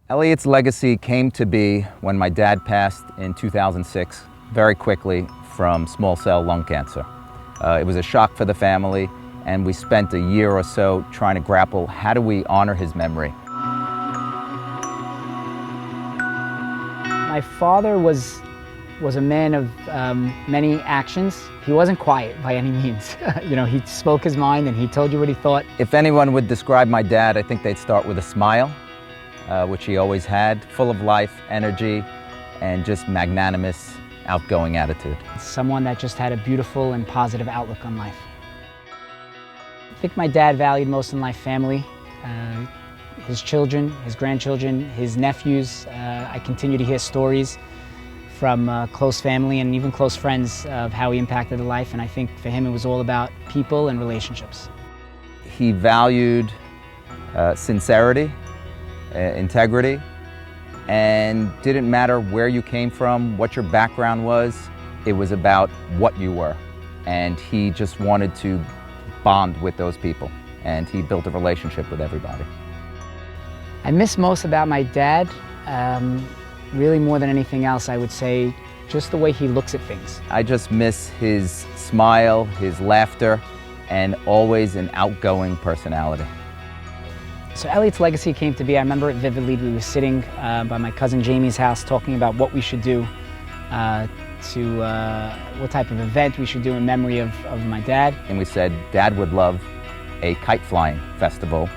Elliot's legacy came to be when my dad passed in 2006, very quickly from small cell lung cancer. It was a shock for the family, and we spent a year or so trying to grapple, how do we honor his memory? My father was a man of many actions. He wasn't quiet by any means. He spoke his mind and he told you what he thought. If anyone would describe my dad, I think they'd start with a smile, which he always had, full of life, energy, and just magnanimous, outgoing attitude. Someone that just had a beautiful and positive outlook on life. I think my dad valued most in life family, his children, his grandchildren, his nephews. I continue to hear stories from close family and even close friends of how he impacted their life, and I think for him it was all about people and relationships. He valued sincerity, integrity, and didn't matter where you came from, what your background was, it was about what you were. And he just wanted to bond with those people, and he built a relationship with everybody. I miss most about my dad, really more than anything else, I would say, just the way he looks at things. I just miss his smile, his laughter, and always an outgoing personality. So Elliot's legacy came to be, I remember it vividly. We were sitting by my cousin Jamie's house talking about what we should do, what type of event we should do in memory of my dad. And we said Dad would love a kite flying festival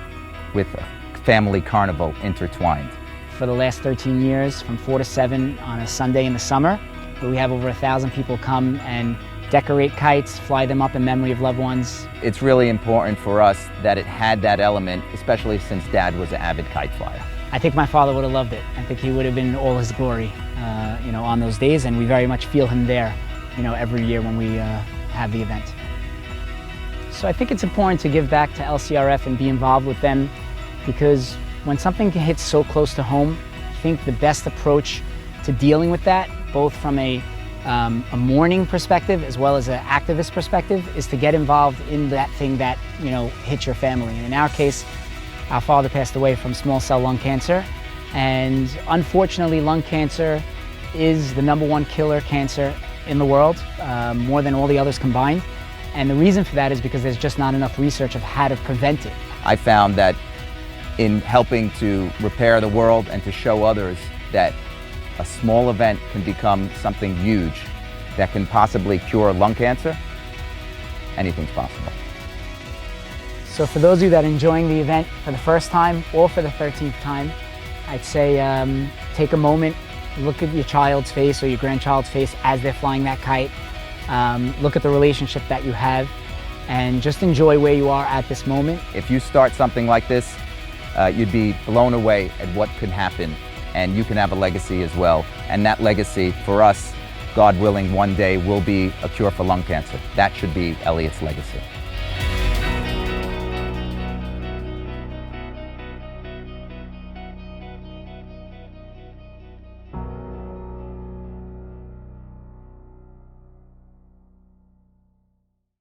with a family carnival intertwined. For the last 13 years, from 4 to 7 on a Sunday in the summer, where we have over 1,000 people come and decorate kites, fly them up in memory of loved ones. It's really important for us that it had that element, especially since Dad was an avid kite flyer. I think my father would have loved it. I think he would have been in all his glory, on those days, and we very much feel him there, every year when we have the event. So I think it's important to give back to LCRF and be involved with them, because when something hits so close to home, I think the best approach to dealing with that, both from a mourning perspective as well as an activist perspective, is to get involved in that thing that hits your family. And in our case, our father passed away from small cell lung cancer, and unfortunately lung cancer is the #1 killer cancer in the world, more than all the others combined. And the reason for that is because there's just not enough research of how to prevent it. I found that in helping to repair the world and to show others that a small event can become something huge that can possibly cure lung cancer, anything's possible. So for those of you that are enjoying the event for the first time or for the 13th time, I'd say take a moment, look at your child's face or your grandchild's face as they're flying that kite, look at the relationship that you have, and just enjoy where you are at this moment. If you start something like this, you'd be blown away at what could happen, and you can have a legacy as well. And that legacy, for us, God willing, one day will be a cure for lung cancer. That should be Elliot's legacy.